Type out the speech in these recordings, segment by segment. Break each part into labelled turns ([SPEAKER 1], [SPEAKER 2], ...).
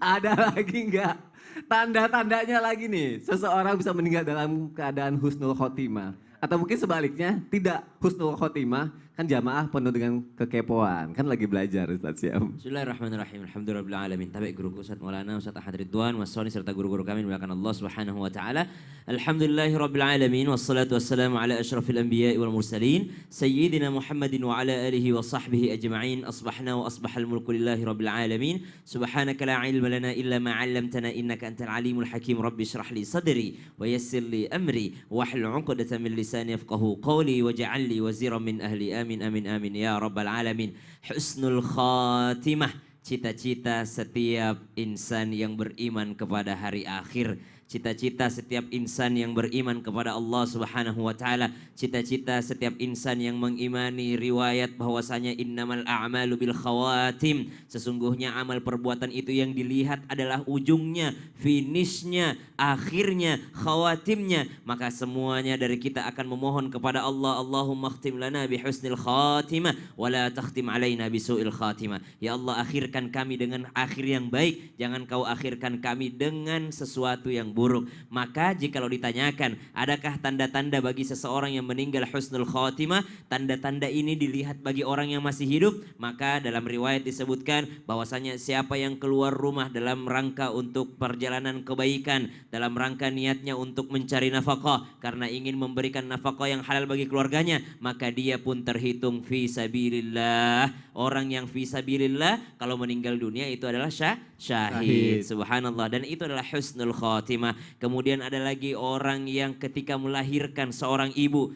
[SPEAKER 1] Ada lagi nggak? Tanda-tandanya lagi nih, seseorang bisa meninggal dalam keadaan husnul khotimah. Atau mungkin sebaliknya, tidak husnul khotimah, kan jamaah penuh dengan kekepoan. Kan lagi belajar Ustaz Syam.
[SPEAKER 2] Bismillahirrahmanirrahim. Alhamdulillahirabbil Tabi guruku Ustaz Maulana Ustaz Ahad Ridwan Wasoni serta guru-guru kami dimuliakan Allah Subhanahu wa taala. Alhamdulillahirabbil alamin wassalatu wassalamu ala asyrafil anbiya'i wal mursalin sayyidina Muhammadin wa ala alihi wa sahbihi ajma'in. Asbahna wa asbahal mulku lillahi rabbil alamin. Subhanaka la ilma lana illa ma 'allamtana innaka antal alimul hakim. Rabbi shrah li sadri wa yassir li amri wahlul 'uqdatam min lisani yafqahu qawli waj'al li waziran min ahli. Amin amin amin ya rabbal alamin. Husnul khatimah, cita-cita setiap insan yang beriman kepada hari akhir. Cita-cita setiap insan yang beriman kepada Allah Subhanahu wa taala, cita-cita setiap insan yang mengimani riwayat bahwasanya innamal a'malu bil khawatim, sesungguhnya amal perbuatan itu yang dilihat adalah ujungnya, finishnya, akhirnya, khawatimnya. Maka semuanya dari kita akan memohon kepada Allah, Allahumma khtim lana bi husnil khatimah wa la takhtim alaina bi su'il khatimah. Ya Allah, akhirkan kami dengan akhir yang baik, jangan kau akhirkan kami dengan sesuatu yang buruk. Maka jikalau ditanyakan, adakah tanda-tanda bagi seseorang yang meninggal husnul khatimah? Tanda-tanda ini dilihat bagi orang yang masih hidup. Maka dalam riwayat disebutkan bahwasanya siapa yang keluar rumah dalam rangka untuk perjalanan kebaikan, dalam rangka niatnya untuk mencari nafkah karena ingin memberikan nafkah yang halal bagi keluarganya, maka dia pun terhitung fi sabilillah. Orang yang fi sabilillah kalau meninggal dunia itu adalah syahid. Subhanallah. Dan itu adalah husnul khatimah. Kemudian ada lagi orang yang ketika melahirkan seorang ibu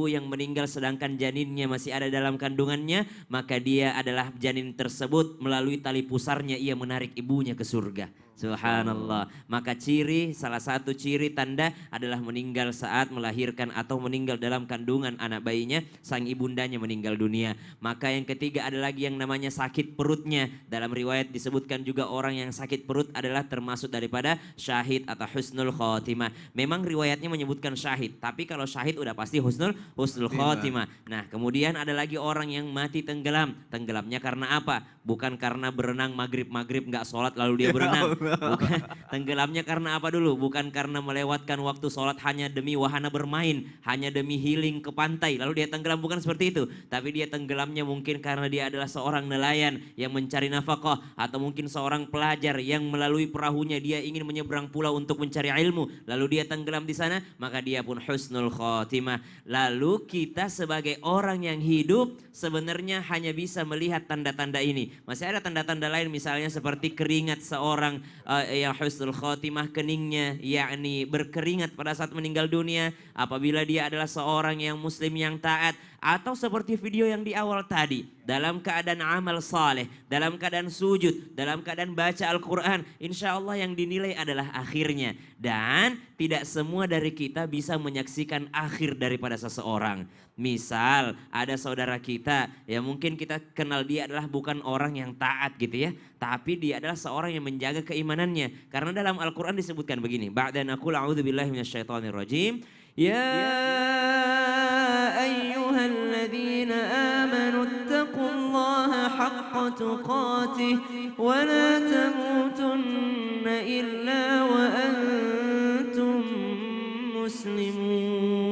[SPEAKER 2] yang meninggal sedangkan janinnya masih ada dalam kandungannya, maka dia adalah janin tersebut melalui tali pusarnya ia menarik ibunya ke surga. Subhanallah. Maka salah satu ciri tanda adalah meninggal saat melahirkan atau meninggal dalam kandungan anak bayinya, sang ibundanya meninggal dunia. Maka yang ketiga ada lagi yang namanya sakit perutnya. Dalam riwayat disebutkan juga orang yang sakit perut adalah termasuk daripada syahid atau husnul khotimah. Memang riwayatnya menyebutkan syahid, tapi kalau syahid udah pasti husnul khotimah. Nah, kemudian ada lagi orang yang mati tenggelam. Tenggelamnya karena apa? Bukan karena berenang maghrib nggak sholat lalu dia berenang. Bukan, tenggelamnya karena apa dulu? Bukan karena melewatkan waktu sholat hanya demi wahana bermain, hanya demi healing ke pantai, lalu dia tenggelam, bukan seperti itu. Tapi dia tenggelamnya mungkin karena dia adalah seorang nelayan yang mencari nafkah, atau mungkin seorang pelajar yang melalui perahunya dia ingin menyeberang pulau untuk mencari ilmu, lalu dia tenggelam di sana, maka dia pun husnul khotimah. Lalu kita sebagai orang yang hidup sebenarnya hanya bisa melihat tanda-tanda ini. Masih ada tanda-tanda lain, misalnya seperti keringat seorang yang husnul khotimah, keningnya yakni berkeringat pada saat meninggal dunia apabila dia adalah seorang yang muslim yang taat, atau seperti video yang di awal tadi dalam keadaan amal saleh, dalam keadaan sujud, dalam keadaan baca Al-Quran, insya Allah yang dinilai adalah akhirnya. Dan tidak semua dari kita bisa menyaksikan akhir daripada seseorang. Misal ada saudara kita ya mungkin kita kenal dia adalah bukan orang yang taat gitu ya, tapi dia adalah seorang yang menjaga keimanannya. Karena dalam Al-Quran disebutkan begini, ba'da naqul a'udzubillahi minasyaitonirrajim, ya ayyuhalladzina amanu ittaqullaha haqqa tuqatih wa la tamutunna illa wa antum muslimun.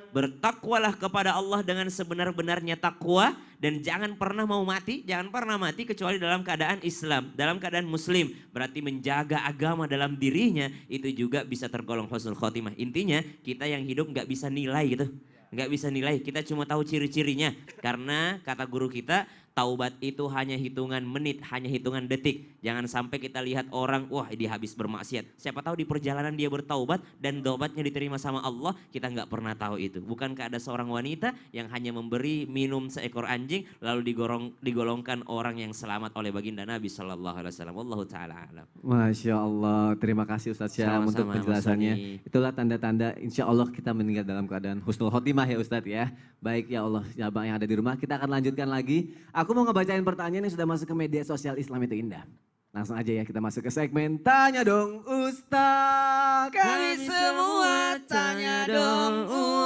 [SPEAKER 2] Bertakwalah kepada Allah dengan sebenar-benarnya takwa dan jangan pernah mau mati, jangan pernah mati kecuali dalam keadaan Islam, dalam keadaan muslim. Berarti menjaga agama dalam dirinya itu juga bisa tergolong husnul khotimah. Intinya kita yang hidup nggak bisa nilai gitu. Nggak bisa nilai, kita cuma tahu ciri-cirinya. Karena kata guru kita, taubat itu hanya hitungan menit, hanya hitungan detik. Jangan sampai kita lihat orang, wah dia habis bermaksiat. Siapa tahu di perjalanan dia bertaubat dan taubatnya diterima sama Allah, kita nggak pernah tahu itu. Bukankah ada seorang wanita yang hanya memberi minum seekor anjing, lalu digolongkan orang yang selamat oleh baginda Nabi Sallallahu Alaihi Wasallam. Wallahu ta'ala alam.
[SPEAKER 1] Masya Allah, terima kasih Ustadz Syam untuk penjelasannya. Itulah tanda-tanda insya Allah kita meninggal dalam keadaan husnul khotimah ya Ustadz ya. Baik ya Allah, jamaah yang ada di rumah, kita akan lanjutkan lagi. Aku mau ngebacain pertanyaan yang sudah masuk ke media sosial Islam itu Indah. Langsung aja ya kita masuk ke segmen Tanya Dong Ustaz.
[SPEAKER 3] Kami semua tanya dong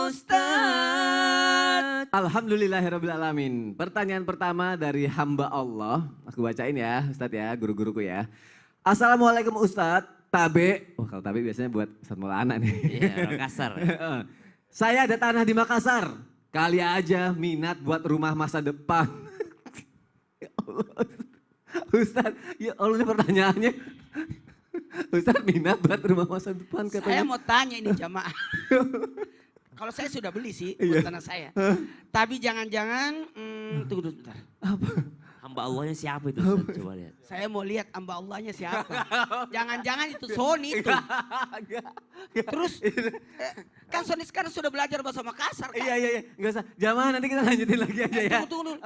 [SPEAKER 3] Ustaz.
[SPEAKER 1] Alhamdulillahirrabbilalamin. Pertanyaan pertama dari hamba Allah. Aku bacain ya Ustadz ya, guru-guruku ya. Assalamualaikum Ustadz. Tabe. Oh kalau tabe biasanya buat Ustadz Maulana nih.
[SPEAKER 2] Iya, orang kasar.
[SPEAKER 1] Saya ada tanah di Makassar. Kali aja minat buat rumah masa depan. Ya Allah. Ustadz, ya Allah ini pertanyaannya. Ustadz minat buat rumah masa depan
[SPEAKER 3] Saya
[SPEAKER 1] katanya.
[SPEAKER 3] mau tanya ini jamaah. Kalau saya sudah beli sih buat tanah saya. Tapi jangan-jangan, tunggu dulu sebentar.
[SPEAKER 2] Hamba Allahnya siapa itu Ustaz? Coba lihat.
[SPEAKER 3] Saya mau lihat hamba Allahnya siapa. Jangan-jangan itu Sony itu. Terus kan Sony sekarang sudah belajar bahasa Makassar kan?
[SPEAKER 1] Iya, nggak usah. Jamaah nanti kita lanjutin lagi aja ya.
[SPEAKER 3] Tunggu.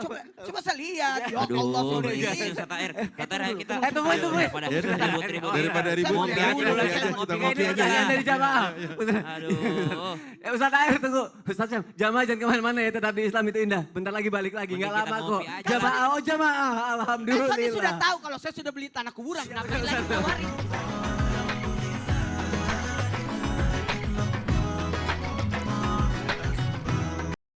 [SPEAKER 3] Coba saya lihat. Ya
[SPEAKER 2] Aduh,
[SPEAKER 3] Allah Sony.
[SPEAKER 2] ini Ustaz Tahir. Ustaz Tahir, ayo kita.
[SPEAKER 1] tunggu.
[SPEAKER 2] Daripada ribut-ribut.
[SPEAKER 4] Daripada ribut,
[SPEAKER 2] Ngopi aja dulu,
[SPEAKER 4] ngopi
[SPEAKER 2] kita
[SPEAKER 4] aja,
[SPEAKER 2] ngopi
[SPEAKER 4] kita
[SPEAKER 2] aja.
[SPEAKER 4] ngopi
[SPEAKER 2] Ini
[SPEAKER 4] aja.
[SPEAKER 2] jangan
[SPEAKER 1] Dari jamaah. Bener.
[SPEAKER 2] Aduh.
[SPEAKER 1] Ustaz Air tunggu. Ustaz Syam, jamaah jangan kemana-mana ya, tetap di Islam itu indah. Bentar lagi balik lagi,
[SPEAKER 2] Mending
[SPEAKER 1] nggak
[SPEAKER 2] kita
[SPEAKER 1] lama kok.
[SPEAKER 2] ngopi aja.
[SPEAKER 1] Jamaah, jamaah.
[SPEAKER 3] Kan Sony
[SPEAKER 1] Alhamdulillah.
[SPEAKER 3] sudah tahu kalau saya sudah beli tanah kuburan. Kenapa lagi tawarin?